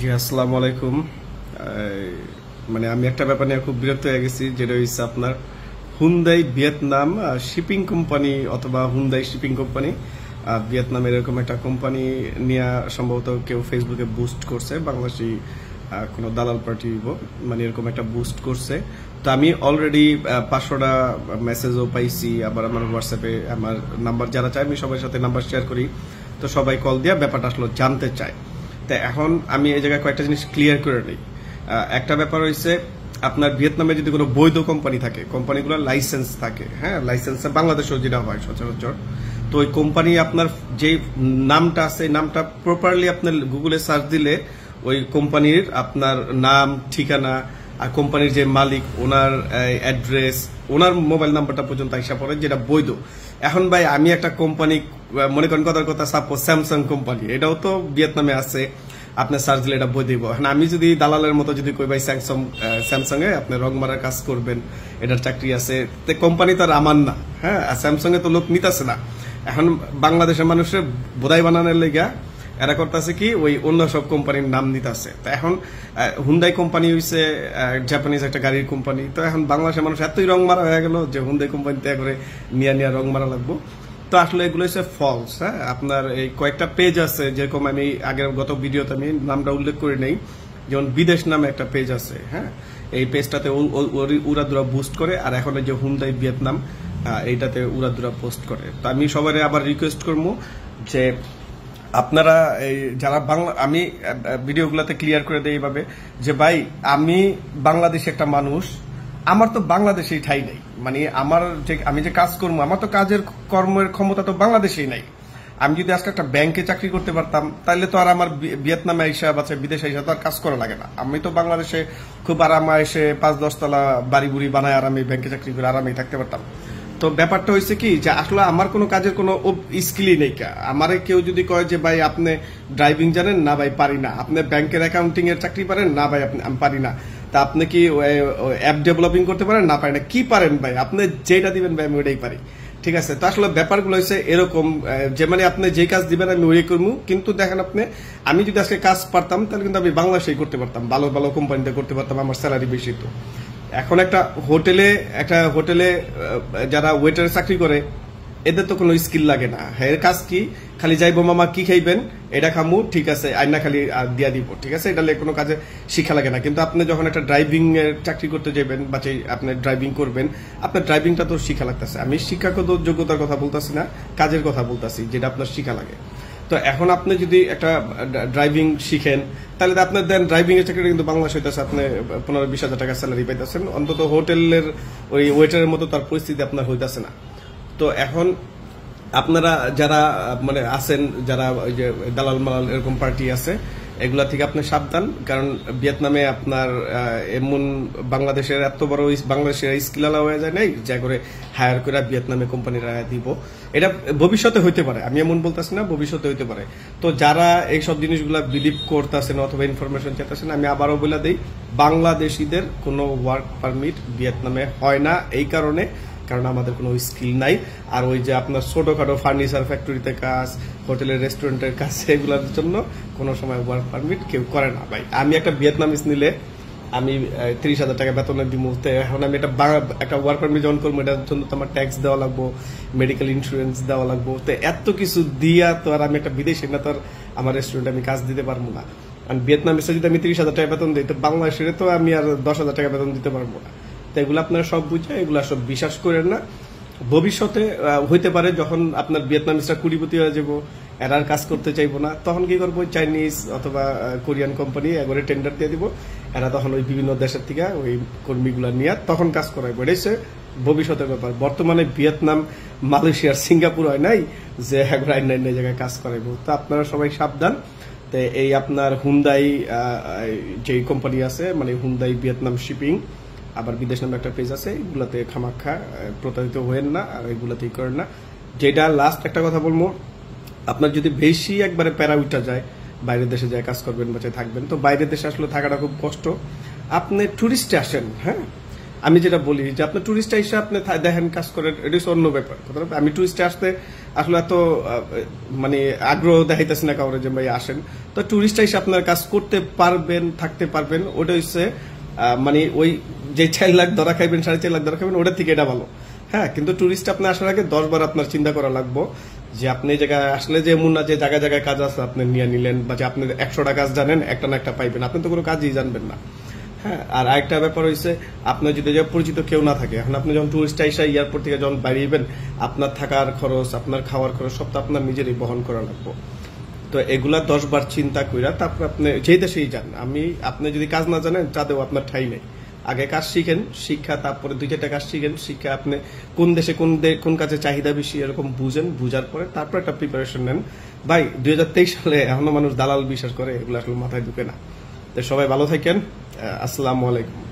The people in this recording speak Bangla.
জি আসসালামু আলাইকুম। মানে আমি একটা ব্যাপার নিয়ে খুব বিরক্ত হয়ে গেছি, যেটা হচ্ছে আপনার হুন্দাই ভিয়েতনাম শিপিং কোম্পানি অথবা হুন্দাই শিপিং কোম্পানি ভিয়েতনামের এরকম একটা কোম্পানি নিয়ে সম্ভবত কেউ ফেসবুকে বুস্ট করছে, বাংলাদেশি কোনো দালাল পার্টি মানে এরকম একটা বুস্ট করছে। তো আমি অলরেডি 500টা মেসেজও পাইছি, আবার আমার হোয়াটসঅ্যাপে আমার নাম্বার যারা চায় আমি সবার সাথে নাম্বার শেয়ার করি, তো সবাই কল দিয়ে ব্যাপারটা আসলে জানতে চায়। তা এখন আমি এই জায়গায় কয়েকটা জিনিস ক্লিয়ার করে নিই। একটা ব্যাপার হচ্ছে আপনার ভিয়েতনামে যদি কোনো বৈধ কোম্পানি থাকে, কোম্পানিগুলোর লাইসেন্স থাকে, হ্যাঁ লাইসেন্সে বাংলাদেশেও যেটা হয় সচরাচর, তো ওই কোম্পানি আপনার যে নামটা আছে নামটা প্রপারলি আপনার গুগলে সার্চ দিলে ওই কোম্পানির আপনার নাম, ঠিকানা আর কোম্পানির যে মালিক ওনার অ্যাড্রেস, ওনার মোবাইল নাম্বারটা পর্যন্ত আইসা পড়ে, যেটা বৈধ। এখন ভাই আমি একটা কোম্পানি মনে করেন কথার কথা সাপোজ স্যামসাং কোম্পানি, এটাও তো ভিয়েতনামে আছে, আপনার সার্চ দিলে এটা বই দিব। এখন আমি যদি দালালের মতো যদি কই ভাই স্যামসাং এ আপনি রং মারার কাজ করবেন, এটার চাকরি আছে, তো কোম্পানি তো আর আমার না, হ্যাঁ স্যামসাং এ তো লোক নিতেছে না। এখন বাংলাদেশের মানুষের বোধাই বানানোর লেগা এরা করতেছে কি ওই অন্য সব কোম্পানির নাম নিতেছে। তো এখন হুন্দাই কোম্পানি হইছে জাপানিজ একটা গাড়ির কোম্পানি, তো এখন বাংলাদেশের মানুষ এতই রং মারা হয়ে গেল যে হুন্দাই কোম্পানিতে করে নিয়া রং মারা লাগবো। তো আসলে এগুলো হচ্ছে ফলস। হ্যাঁ আপনার এই কয়েকটা পেজ আছে, যেরকম আমি আগের গত ভিডিওতে আমি নামটা উল্লেখ করে নেই, যেমন বিদেশ নামে একটা পেজ আছে, হ্যাঁ এই পেজটাতে উড়াদুরা বুস্ট করে, আর এখন যে হুন্দাই ভিয়েতনাম এইটাতে উড়াদুরা পোস্ট করে। তো আমি সবাই আবার রিকোয়েস্ট করবো যে আপনারা এই যারা বাংলা, আমি ভিডিওগুলোতে ক্লিয়ার করে দেই এইভাবে যে ভাই আমি বাংলাদেশি একটা মানুষ, আমার তো বাংলাদেশেই ঠাই নেই, মানে আমার যে আমি যে কাজ করবো আমার তো কাজের কর্মের ক্ষমতা তো বাংলাদেশেই নাই। আমি যদি আজকে একটা ব্যাংকে চাকরি করতে পারতাম তাহলে তো আর আমার ভিয়েতনামে আইসা বা বিদেশে আইসা তো আর কাজ করা লাগে না। আমি তো বাংলাদেশে খুব আরামে এসে 5-10 তলা বাড়ি বুড়ি বানায় আরামে ব্যাংকে চাকরি করে আরামেই থাকতে পারতাম। তো ব্যাপারটা হয়েছে কি যে আসলে আমার কোনো কাজের কোনো স্কিলই নেই। আমারে কেউ যদি কয় যে ভাই আপনি ড্রাইভিং জানেন, না ভাই পারি না। আপনি ব্যাংকের অ্যাকাউন্টিং এর চাকরি পারেন, না ভাই আমি পারি না। তা আপনি কি অ্যাপ ডেভেলপিং করতে পারেন, না পারি না। কি পারেন ভাই, আপনি যেটা দিবেন ভাই আমি ওইটাই পারি। ঠিক আছে, তো আসলে ব্যাপারগুলো হচ্ছে এরকম যে মানে আপনি যে কাজ দিবেন আমি ওই করবো, কিন্তু দেখেন আপনি আমি যদি আজকে কাজ পারতাম তাহলে কিন্তু আমি বাংলাদেশেই করতে পারতাম, ভালো ভালো কোম্পানিতে করতে পারতাম, আমার স্যালারি বেশি। তো এখন একটা হোটেলে যারা ওয়েটার চাকরি করে এদের তো কোনো স্কিল লাগে না। এর কাজ কি, খালি যাইবো মামা কি খাইবেন এটা খামু, ঠিক আছে আইনা খালি দিয়া দিব, ঠিক আছে, এটা কোনো কাজে শিক্ষা লাগে না। কিন্তু আপনি যখন একটা ড্রাইভিং এর চাকরি করতে যাবেন বা আপনি ড্রাইভিং করবেন, আপনার ড্রাইভিংটা তো শিক্ষা লাগতেছে। আমি শিক্ষাগত যোগ্যতার কথা বলতেছি না, কাজের কথা বলতেছি, যেটা আপনার শিক্ষা লাগে। তো এখন আপনি যদি একটা ড্রাইভিং শিখেন তাহলে আপনার দেন ড্রাইভিং এর চাকরি কিন্তু বাংলাদেশ হইতেছে, আপনি 15-20 হাজার টাকা স্যালারি পাইতেছেন, অন্তত হোটেলের ওই ওয়েটারের মতো তার পরিস্থিতি আপনার হইতেছে না। তো এখন আপনারা যারা মানে আছেন, যারা ওই যে দালাল মালাল এরকম পার্টি আছে, এগুলা থেকে আপনি সাবধান। কারণ ভিয়েতনামে আপনার এমন বাংলাদেশের এত বড় বাংলাদেশের স্কিলালা হয়ে যায় নাই যা করে হায়ার করে ভিয়েতনামে কোম্পানিরা দিব। এটা ভবিষ্যতে হইতে পারে, আমি এমন বলতেছি না, ভবিষ্যতে হইতে পারে। তো যারা এইসব জিনিসগুলা বিলিভ করতেছেন অথবা ইনফরমেশন চাইতেছেন, আমি আবারও বলে দিই বাংলাদেশিদের কোনো ওয়ার্ক পারমিট ভিয়েতনামে হয় না, এই কারণে কারণ আমাদের কোনো স্কিল নাই। আর ওই যে আপনার ছোটখাটো ফার্নিচার ফ্যাক্টরিতে কাজ, হোটেলের রেস্টুরেন্টের কাজ, এগুলোর জন্য কোনো সময় ওয়ার্ক পারমিট কেউ করে না ভাই। আমি একটা ভিয়েতনামিজ নিলে আমি 30,000 টাকা বেতনের মুহূর্তে, এখন আমি একটা ওয়ার্ক পারমিট যখন করবো এটার জন্য তো আমার ট্যাক্স দেওয়া লাগবো, মেডিকেল ইন্স্যুরেন্স দেওয়া লাগবো, তো এত কিছু দিয়া তো আর আমি একটা বিদেশি না তো আর আমার রেস্টুরেন্টে আমি কাজ দিতে পারবো না। আর ভিয়েতনামিজে যদি আমি 30,000 টাকা বেতন দিই, তো বাংলাদেশের তো আমি আর 10,000 টাকা বেতন দিতে পারবো না। এগুলো আপনারা সব বুঝে এগুলো সব বিশ্বাস করেন না। ভবিষ্যতে হইতে পারে যখন আপনার ভিয়েতনামিজরা কুড়িপতি হয়ে যাবো, এরার কাজ করতে চাইবো না, তখন কি করবো চাইনিজ অথবা কোরিয়ান কোম্পানি এগরে টেন্ডার দিয়ে দিব, এরা তখন ওই বিভিন্ন দেশের থেকে ওই কর্মীগুলা নিয়ে তখন কাজ করাইবো। এটাই ভবিষ্যতের ব্যাপার। বর্তমানে ভিয়েতনাম, মালয়েশিয়ার, সিঙ্গাপুর হয় নাই যে একবার আইন জায়গায় কাজ করাইবো। তো আপনারা সবাই সাবধান। তো এই আপনার হুন্দাই যে কোম্পানি আছে, মানে হুন্দাই ভিয়েতনাম শিপিং, আবার বিদেশ নামে একটা পেজ আছে, এগুলাতে খামাখা প্রতারিত হয়েন না আর এগুলাতেই করেন না। যেটা লাস্ট একটা কথা বলবো, আপনার যদি বেশি একবারে প্যারা উঠা যায়, বাইরের দেশে যায় কাজ করবেন বা থাকবেন, তো বাইরের দেশে আসলে থাকাটা খুব কষ্ট। আপনি টুরিস্টে আসেন, হ্যাঁ আমি যেটা বলি যে আপনার টুরিস্টে এসে আপনি দেখেন কাজ করেন, এটা হচ্ছে অন্য ব্যাপার। আমি টুরিস্টে আসতে আসলে এত মানে আগ্রহ দেখাইতেছি না কাউরে যে ভাই আসেন। তো টুরিস্টে এসে আপনার কাজ করতে পারবেন, থাকতে পারবেন, ওটা হচ্ছে মানে ওই যে 4 লাখ ধরা খাইবেন, 4.5 লাখ ধরা খাইবেন, ওটার থেকে এটা ভালো। হ্যাঁ, কিন্তু টুরিস্ট আপনি আসার আগে 10 বার আপনার চিন্তা করা লাগবে যে আপনি এই জায়গায় আসলে যে এমন না যে জায়গায় জায়গায় কাজ আছে আপনি নিয়ে নিলেন, বা যে আপনি 100টা কাজ জানেন, একটা না একটা পাইবেন, আপনি তো কোনো কাজই জানবেন না। হ্যাঁ, আর আরেকটা ব্যাপার হয়েছে, আপনার যদি পরিচিত কেউ না থাকে, এখন আপনি যখন টুরিস্ট আইসা এয়ারপোর্ট থেকে যখন বাড়িবেন, আপনার থাকার খরচ, আপনার খাওয়ার খরচ সব তো আপনার নিজেরই বহন করা লাগবে। তো এগুলা 10 বার চিন্তা কইরা তারপর আপনি যেই দেশেই যান, আপনি যদি কাজ না জানেন তাতেও আপনার ঠাই নেই। আগে কাজ শিখেন, শিক্ষা তারপরে 2-4টা কাজ শিখেন, শিক্ষা আপনি কোন দেশে কোন কাজে চাহিদা বেশি এরকম বুঝার পরে তারপর একটা প্রিপারেশন নেন। ভাই 2023 সালে এখনো মানুষ দালাল বিশ্বাস করে, এগুলো আসলে মাথায় ঢুকে না। তো সবাই ভালো থাকেন, আসসালামু আলাইকুম।